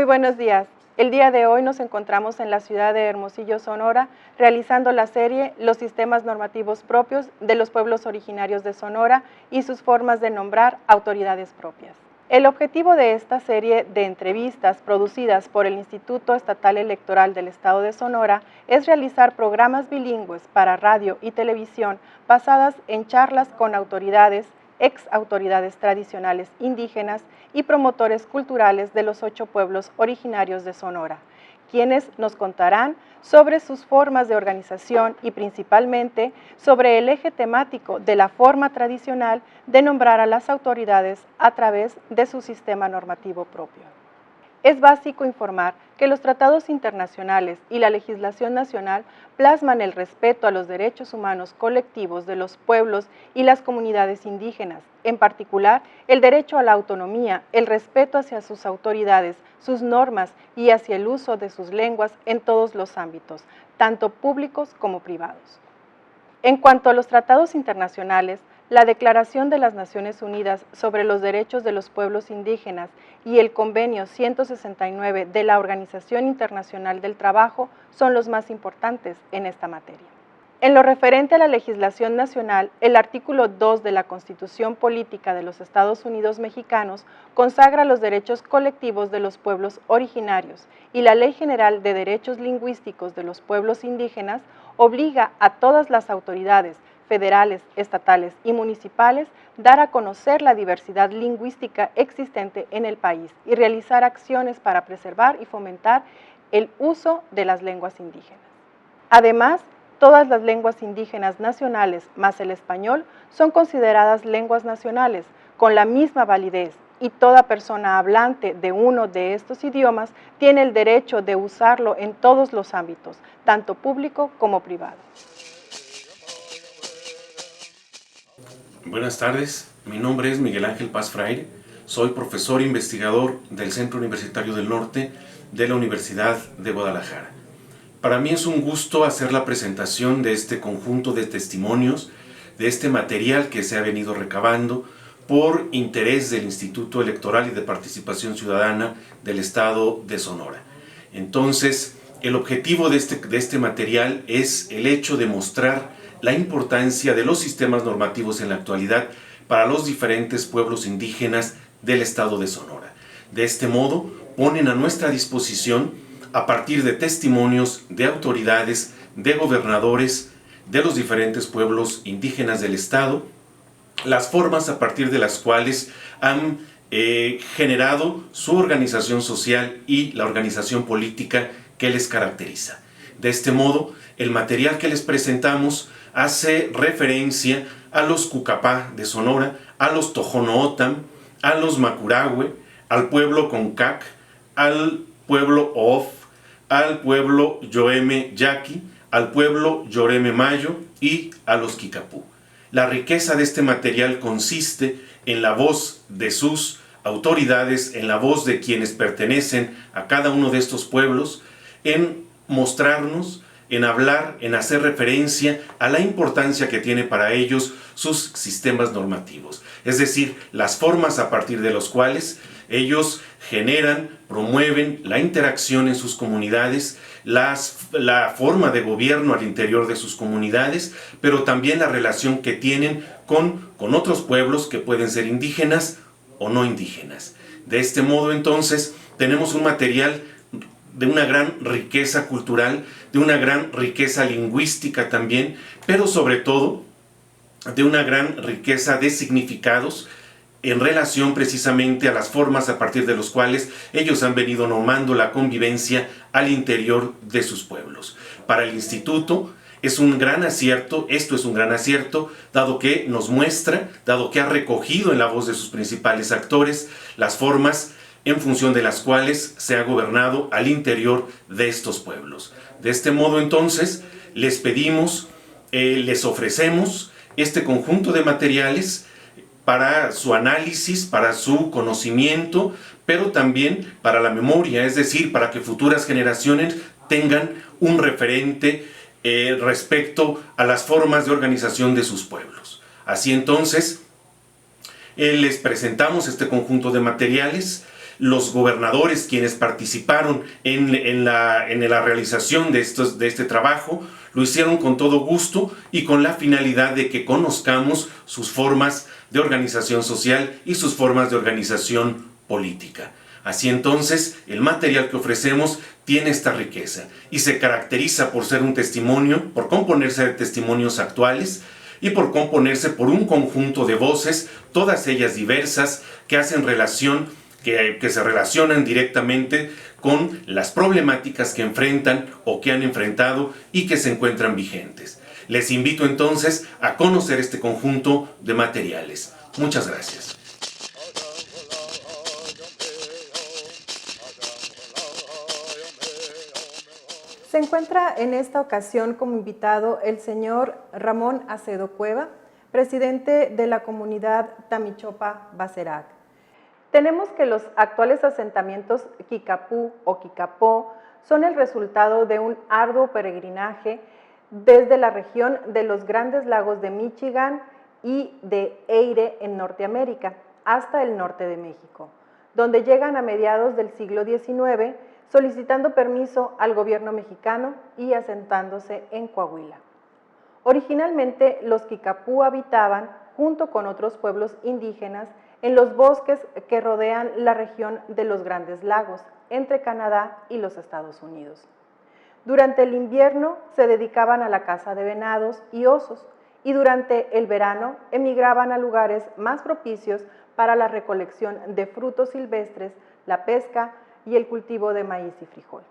Muy buenos días. El día de hoy nos encontramos en la ciudad de Hermosillo, Sonora, realizando la serie Los sistemas normativos propios de los pueblos originarios de Sonora y sus formas de nombrar autoridades propias. El objetivo de esta serie de entrevistas producidas por el Instituto Estatal Electoral del Estado de Sonora es realizar programas bilingües para radio y televisión basadas en charlas con autoridades, ex autoridades tradicionales indígenas y promotores culturales de los 8 pueblos originarios de Sonora, quienes nos contarán sobre sus formas de organización y principalmente sobre el eje temático de la forma tradicional de nombrar a las autoridades a través de su sistema normativo propio. Es básico informar que los tratados internacionales y la legislación nacional plasman el respeto a los derechos humanos colectivos de los pueblos y las comunidades indígenas, en particular el derecho a la autonomía, el respeto hacia sus autoridades, sus normas y hacia el uso de sus lenguas en todos los ámbitos, tanto públicos como privados. En cuanto a los tratados internacionales, la Declaración de las Naciones Unidas sobre los Derechos de los Pueblos Indígenas y el Convenio 169 de la Organización Internacional del Trabajo son los más importantes en esta materia. En lo referente a la legislación nacional, el artículo 2 de la Constitución Política de los Estados Unidos Mexicanos consagra los derechos colectivos de los pueblos originarios y la Ley General de Derechos Lingüísticos de los Pueblos Indígenas obliga a todas las autoridades federales, estatales y municipales dar a conocer la diversidad lingüística existente en el país y realizar acciones para preservar y fomentar el uso de las lenguas indígenas. Además, todas las lenguas indígenas nacionales más el español son consideradas lenguas nacionales con la misma validez y toda persona hablante de uno de estos idiomas tiene el derecho de usarlo en todos los ámbitos, tanto público como privado. Buenas tardes, mi nombre es Miguel Ángel Paz Fraire, soy profesor e investigador del Centro Universitario del Norte de la Universidad de Guadalajara. Para mí es un gusto hacer la presentación de este conjunto de testimonios, de este material que se ha venido recabando por interés del Instituto Electoral y de Participación Ciudadana del Estado de Sonora. Entonces, el objetivo de este material es el hecho de mostrar la importancia de los sistemas normativos en la actualidad para los diferentes pueblos indígenas del estado de Sonora. De este modo, ponen a nuestra disposición, a partir de testimonios de autoridades, de gobernadores de los diferentes pueblos indígenas del estado, las formas a partir de las cuales han generado su organización social y la organización política que les caracteriza. De este modo, el material que les presentamos hace referencia a los Cucapá de Sonora, a los Tojonootam, a los Macurahue, al pueblo Concac, al pueblo Of, al pueblo Yoeme Yaqui, al pueblo Yoreme Mayo y a los Kikapú. La riqueza de este material consiste en la voz de sus autoridades, en la voz de quienes pertenecen a cada uno de estos pueblos, en mostrarnos, en hablar, en hacer referencia a la importancia que tiene para ellos sus sistemas normativos, es decir, las formas a partir de los cuales ellos generan, promueven la interacción en sus comunidades, la forma de gobierno al interior de sus comunidades, pero también la relación que tienen con otros pueblos que pueden ser indígenas o no indígenas. De este modo, entonces, tenemos un material de una gran riqueza cultural, de una gran riqueza lingüística también, pero sobre todo de una gran riqueza de significados en relación precisamente a las formas a partir de los cuales ellos han venido normando la convivencia al interior de sus pueblos. Para el instituto es un gran acierto, esto es un gran acierto, dado que nos muestra, dado que ha recogido en la voz de sus principales actores las formas en función de las cuales se ha gobernado al interior de estos pueblos. De este modo, entonces, les pedimos, les ofrecemos este conjunto de materiales para su análisis, para su conocimiento, pero también para la memoria, es decir, para que futuras generaciones tengan un referente respecto a las formas de organización de sus pueblos. Así entonces, les presentamos este conjunto de materiales. los gobernadores quienes participaron en la realización de este trabajo, lo hicieron con todo gusto y con la finalidad de que conozcamos sus formas de organización social y sus formas de organización política. Así entonces, el material que ofrecemos tiene esta riqueza y se caracteriza por ser un testimonio, por componerse de testimonios actuales y por componerse por un conjunto de voces, todas ellas diversas, que hacen relación, que se relacionan directamente con las problemáticas que enfrentan o que han enfrentado y que se encuentran vigentes. Les invito entonces a conocer este conjunto de materiales. Muchas gracias. Se encuentra en esta ocasión como invitado el señor Ramón Acedo Cueva, presidente de la comunidad Tamichopa-Baserac. Tenemos que los actuales asentamientos Kikapú o Kikapó son el resultado de un arduo peregrinaje desde la región de los Grandes Lagos de Michigan y de Eire en Norteamérica hasta el norte de México, donde llegan a mediados del siglo XIX solicitando permiso al gobierno mexicano y asentándose en Coahuila. Originalmente, los Kikapú habitaban, junto con otros pueblos indígenas, en los bosques que rodean la región de los Grandes Lagos, entre Canadá y los Estados Unidos. Durante el invierno se dedicaban a la caza de venados y osos, y durante el verano emigraban a lugares más propicios para la recolección de frutos silvestres, la pesca y el cultivo de maíz y frijol.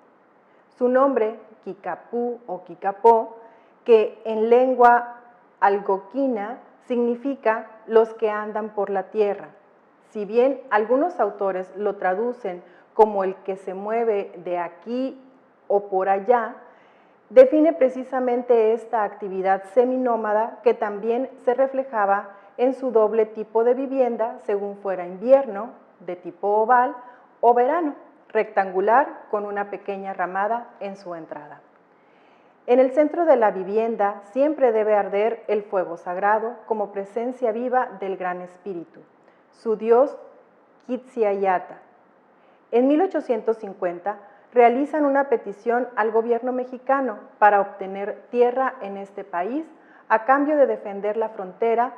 Su nombre, Kikapú o Kikapó, que en lengua algonquina significa los que andan por la tierra. Si bien algunos autores lo traducen como el que se mueve de aquí o por allá, define precisamente esta actividad seminómada que también se reflejaba en su doble tipo de vivienda, según fuera invierno, de tipo oval, o verano, rectangular con una pequeña ramada en su entrada. En el centro de la vivienda siempre debe arder el fuego sagrado como presencia viva del Gran Espíritu, su dios Quitsiayata. En 1850 realizan una petición al gobierno mexicano para obtener tierra en este país a cambio de defender la frontera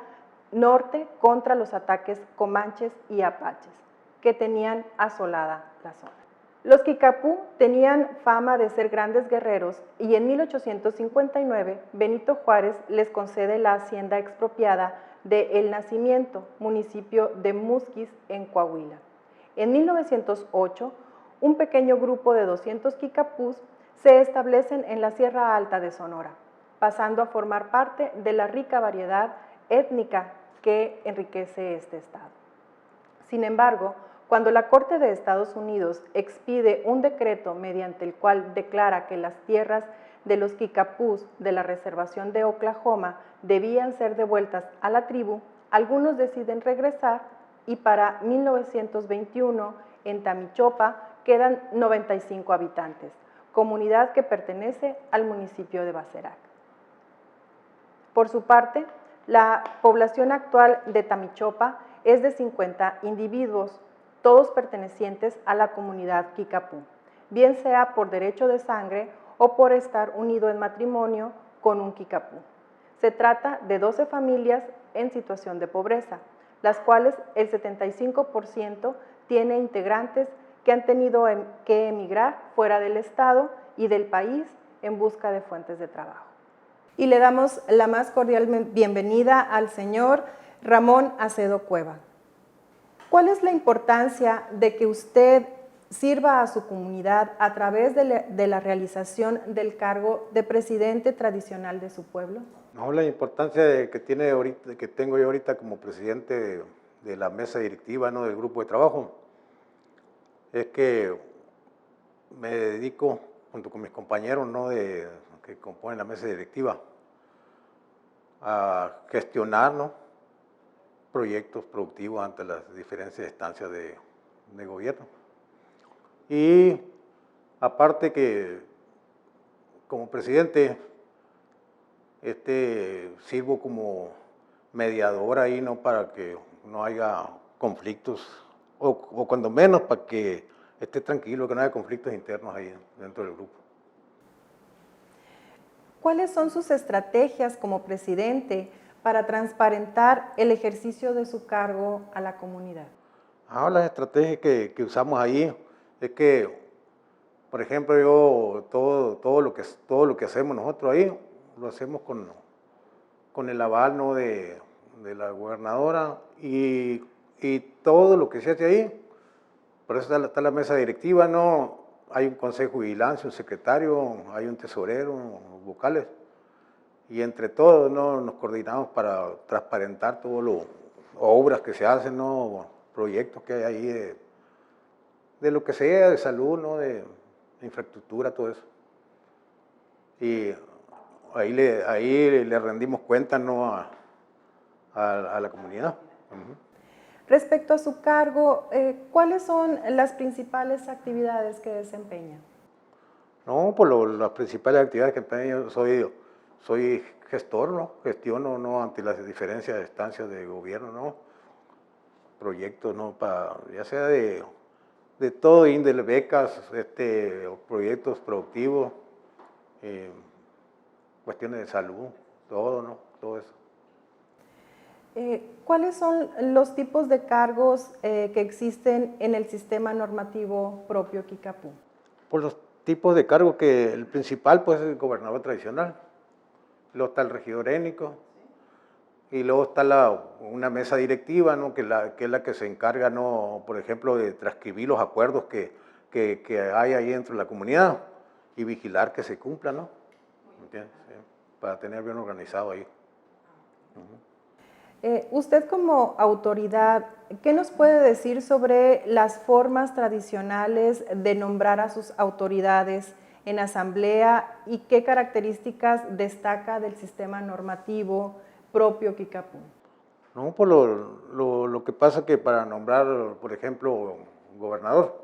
norte contra los ataques comanches y apaches que tenían asolada la zona. Los Kikapú tenían fama de ser grandes guerreros y en 1859 Benito Juárez les concede la hacienda expropiada de El Nacimiento, municipio de Musquis, en Coahuila. En 1908, un pequeño grupo de 200 Kikapús se establecen en la Sierra Alta de Sonora, pasando a formar parte de la rica variedad étnica que enriquece este estado. Sin embargo, cuando la Corte de Estados Unidos expide un decreto mediante el cual declara que las tierras de los Kikapús de la reservación de Oklahoma debían ser devueltas a la tribu, algunos deciden regresar y para 1921 en Tamichopa quedan 95 habitantes, comunidad que pertenece al municipio de Baserac. Por su parte, la población actual de Tamichopa es de 50 individuos, todos pertenecientes a la comunidad Kikapú, bien sea por derecho de sangre o por estar unido en matrimonio con un Kikapú. Se trata de 12 familias en situación de pobreza, las cuales el 75% tiene integrantes que han tenido que emigrar fuera del estado y del país en busca de fuentes de trabajo. Y le damos la más cordial bienvenida al señor Ramón Acedo Cueva. ¿Cuál es la importancia de que usted sirva a su comunidad a través de la realización del cargo de presidente tradicional de su pueblo? No, la importancia que tengo yo ahorita como presidente de la mesa directiva, ¿no?, del grupo de trabajo, es que me dedico, junto con mis compañeros, ¿no?, que componen la mesa directiva, a gestionar, ¿no?, proyectos productivos ante las diferentes instancias de gobierno. Y aparte que como presidente sirvo como mediador ahí, ¿no?, para que no haya conflictos o cuando menos para que esté tranquilo, que no haya conflictos internos ahí dentro del grupo. ¿Cuáles son sus estrategias como presidente para transparentar el ejercicio de su cargo a la comunidad? Las estrategias que usamos ahí es que, por ejemplo, yo todo lo que hacemos nosotros ahí, lo hacemos con el aval, ¿no?, de la gobernadora y todo lo que se hace ahí, por eso está la mesa directiva, ¿no? Hay un consejo de vigilancia, un secretario, hay un tesorero, vocales, y entre todos, ¿no?, nos coordinamos para transparentar todas las obras que se hacen, ¿no?, proyectos que hay ahí de lo que sea, de salud, ¿no?, de infraestructura, todo eso. Y ahí le rendimos cuentas, ¿no?, a la comunidad. Respecto a su cargo, ¿cuáles son las principales actividades que desempeña? No, pues las principales actividades que empeño, soy gestor, ¿no? Gestiono, ¿no?, ante las diferencias de estancias de gobierno, ¿no? Proyectos, ¿no?, ya sea de todo índole, becas, proyectos productivos, cuestiones de salud, todo, ¿no? Todo eso. ¿Cuáles son los tipos de cargos que existen en el sistema normativo propio Kikapú? Por los tipos de cargos que el principal pues es el gobernador tradicional, luego está el regidor étnico y luego está una mesa directiva, ¿no?, que es la que se encarga, ¿no?, por ejemplo, de transcribir los acuerdos que hay ahí dentro de la comunidad y vigilar que se cumplan, ¿no? ¿Entiendes? Sí, para tener bien organizado ahí. Usted como autoridad, ¿qué nos puede decir sobre las formas tradicionales de nombrar a sus autoridades en asamblea y qué características destaca del sistema normativo propio Kikapú? No, pues lo que pasa que para nombrar, por ejemplo, gobernador,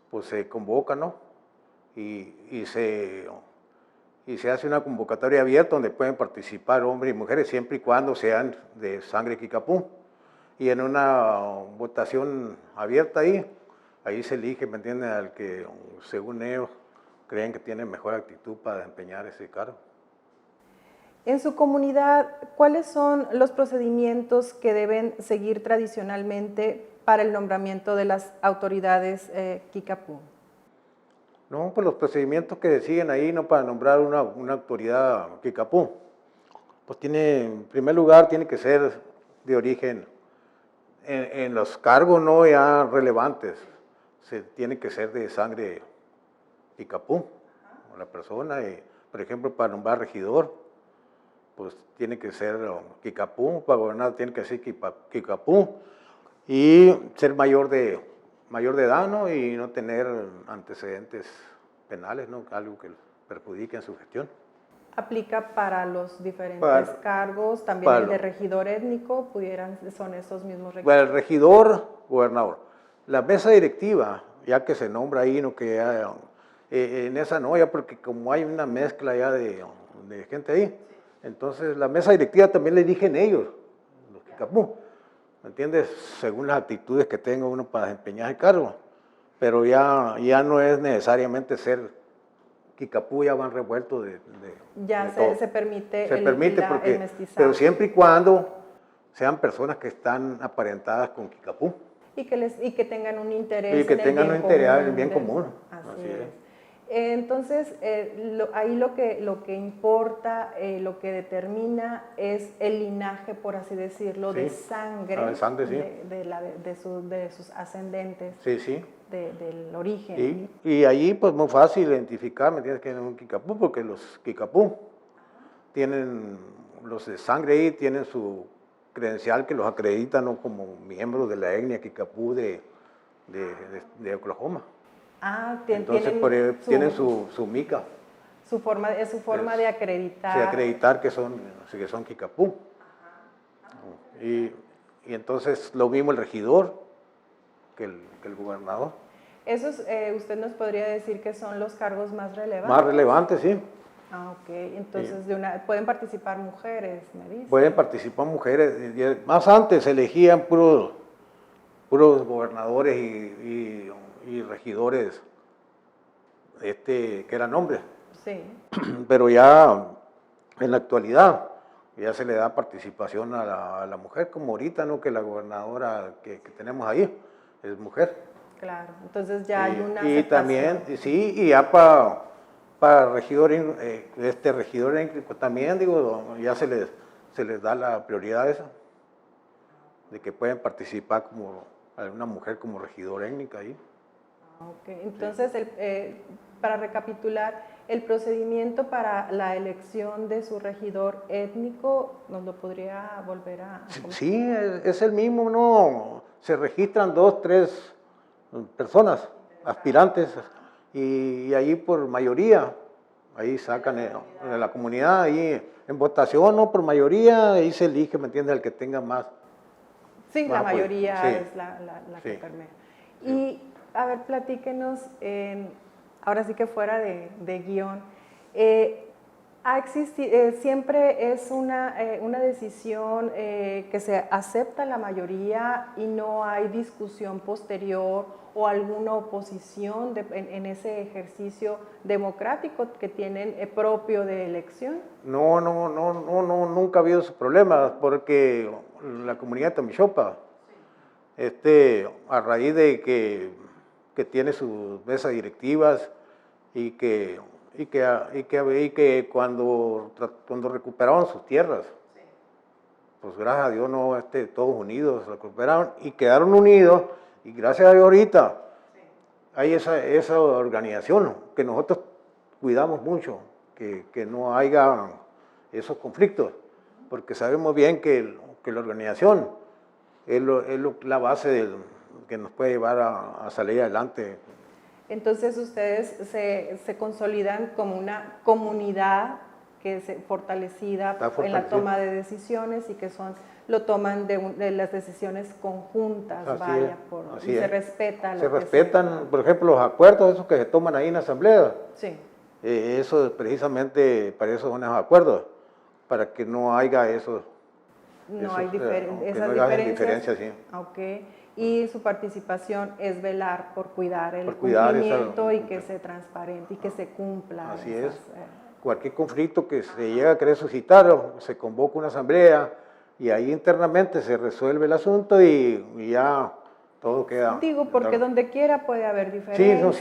pues se convoca, ¿no? Y se hace una convocatoria abierta donde pueden participar hombres y mujeres siempre y cuando sean de sangre Kikapú. Y en una votación abierta ahí se elige, ¿me entienden?, al que según ellos creen que tiene mejor actitud para desempeñar ese cargo. En su comunidad, ¿cuáles son los procedimientos que deben seguir tradicionalmente para el nombramiento de las autoridades Kikapú? No, pues los procedimientos que siguen ahí, ¿no?, para nombrar una autoridad Kikapú, pues en primer lugar, tiene que ser de origen, en los cargos, ¿no?, ya relevantes, tiene que ser de sangre Kikapú, la persona, por ejemplo, para nombrar regidor, pues tiene que ser Kikapú, para gobernar tiene que ser Kikapú, y ser mayor de edad, ¿no?, y no tener antecedentes penales, ¿no?, algo que perjudique en su gestión. ¿Aplica para los diferentes cargos? También el de regidor étnico, son esos mismos requisitos. Para el regidor, gobernador. La mesa directiva, ya que se nombra ahí, ¿no?, que ya, en esa no, ya porque como hay una mezcla ya de gente ahí, entonces la mesa directiva también le eligen ellos, los Kikapú, ¿me entiendes? Según las actitudes que tenga uno para desempeñar el cargo, pero ya no es necesariamente ser Kikapú, ya van revueltos ya todo. se permite Se permite el mestizaje. pero siempre y cuando sean personas que están aparentadas con Kikapú. Y que tengan un interés Y que tengan un interés en el bien común. común. Así es. Entonces, ahí lo que importa, lo que determina es el linaje, por así decirlo, Sí, de sangre, de sangre, sí. de sus ascendentes, Sí, sí. del origen. Y allí pues muy fácil identificar, ¿me entiendes?, que es un Kikapú, porque los Kikapú tienen, los de sangre ahí tienen su credencial que los acreditan, ¿no?, como miembros de la etnia Kikapú de Oklahoma. Entonces tienen su mica. Es su forma de acreditar. Sí, acreditar que son Kikapú. Y entonces lo mismo el regidor que el gobernador. Esos, ¿usted nos podría decir que son los cargos más relevantes? Más relevantes, sí. Ah, ok. Entonces, pueden participar mujeres, me dice. Pueden participar mujeres. Más antes se elegían puros puros gobernadores y regidores que eran hombres. Sí. Pero ya en la actualidad ya se le da participación a la mujer, como ahorita, ¿no? Que la gobernadora que tenemos ahí es mujer. Claro, entonces ya hay una Y aceptación. también, sí, y ya para regidor, regidor étnico también, digo, ya se les da la prioridad esa, de que pueden participar como una mujer como regidor étnica ahí. Ok, entonces, para recapitular, el procedimiento para la elección de su regidor étnico, ¿nos lo podría volver a comentar? Sí, es el mismo, ¿no? Se registran 2, 3 personas, aspirantes, y ahí por mayoría, ahí sacan en la comunidad, ahí en votación, ¿no? Por mayoría, ahí se elige, ¿me entiendes? El que tenga más. Sí, la Apoyo. mayoría Sí. es la que Sí. permea. Sí. Y, a ver, platíquenos, ahora sí que fuera de guión, siempre es una decisión que se acepta la mayoría y no hay discusión posterior o alguna oposición en ese ejercicio democrático que tienen propio de elección. No, nunca ha habido ese problema, porque la comunidad de Tomichopa, a raíz de que tiene sus mesas directivas y que cuando recuperaron sus tierras, pues gracias a Dios no, todos unidos recuperaron y quedaron unidos, y gracias a Dios ahorita hay esa organización que nosotros cuidamos mucho, que no haya esos conflictos, porque sabemos bien que la organización es la base que nos puede llevar a salir adelante. Entonces ustedes se consolidan como una comunidad que es fortalecida en la toma de decisiones y que lo toman de las decisiones conjuntas, Así y se es. respeta. Se respetan, por ejemplo, los acuerdos esos que se toman ahí en la asamblea. Sí. Eso precisamente, para eso son esos acuerdos, para que no haya eso. No hay esas diferencias, sí. Okay. Y su participación es velar por cuidar el cuidar cumplimiento y que se transparente y que se cumpla. Así es. Cualquier conflicto que se llegue a querer suscitar, se convoca una asamblea y ahí internamente se resuelve el asunto y ya todo queda. Digo, porque donde quiera puede haber Sí, diferencias,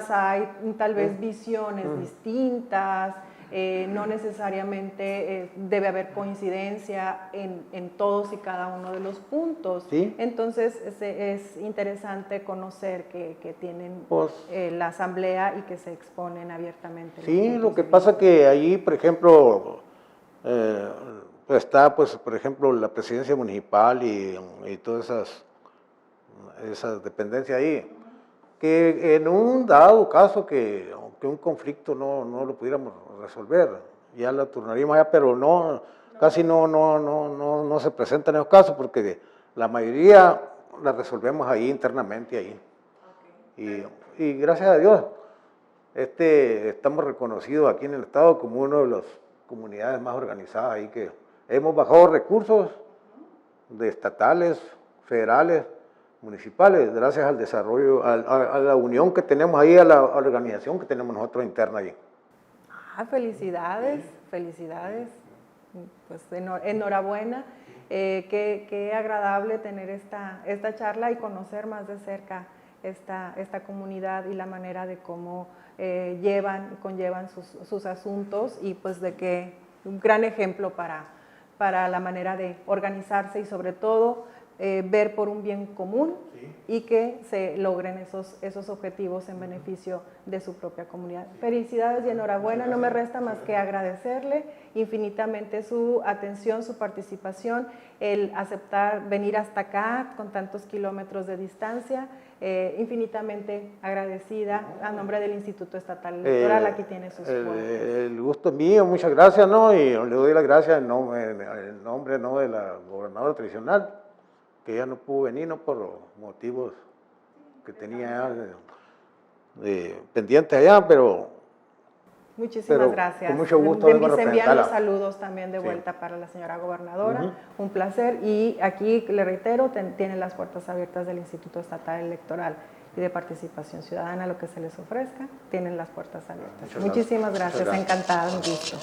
sí hay tal vez visiones distintas, no necesariamente debe haber coincidencia en todos y cada uno de los puntos. ¿Sí? Entonces es interesante conocer que tienen la asamblea y que se exponen abiertamente. Sí, lo que pasa que allí, por ejemplo, está, pues, por ejemplo, la presidencia municipal y todas esas dependencias ahí, que en un dado caso que un conflicto no lo pudiéramos resolver, ya lo turnaríamos allá, pero casi no se presentan esos casos porque la mayoría la resolvemos ahí internamente ahí. Y gracias a Dios, estamos reconocidos aquí en el estado como una de las comunidades más organizadas ahí, que hemos bajado recursos de estatales, federales, municipales, gracias al desarrollo, a la unión que tenemos ahí, a la organización que tenemos nosotros interna ahí. Felicidades, felicidades, pues enhorabuena, qué agradable tener esta charla y conocer más de cerca esta comunidad y la manera de cómo conllevan sus asuntos y pues de que un gran ejemplo para la manera de organizarse y sobre todo ver por un bien común y que se logren esos objetivos en beneficio de su propia comunidad. Felicidades y enhorabuena, no me resta más que agradecerle infinitamente su atención, su participación, el aceptar venir hasta acá con tantos kilómetros de distancia, infinitamente agradecida a nombre del Instituto Estatal Electoral, aquí tiene sus puertas. El gusto es mío, muchas gracias, ¿no? Y le doy las gracias en nombre ¿no? de la gobernadora tradicional, que ya no pudo venir, ¿no? Por motivos que tenía pendientes allá, pero Muchísimas pero gracias. con mucho gusto Me vengo a envían los representarla. saludos también de Sí. vuelta para la señora gobernadora. Un placer. Y aquí le reitero, tienen las puertas abiertas del Instituto Estatal Electoral y de Participación Ciudadana, lo que se les ofrezca, tienen las puertas abiertas. Muchísimas gracias. Encantada, un gusto.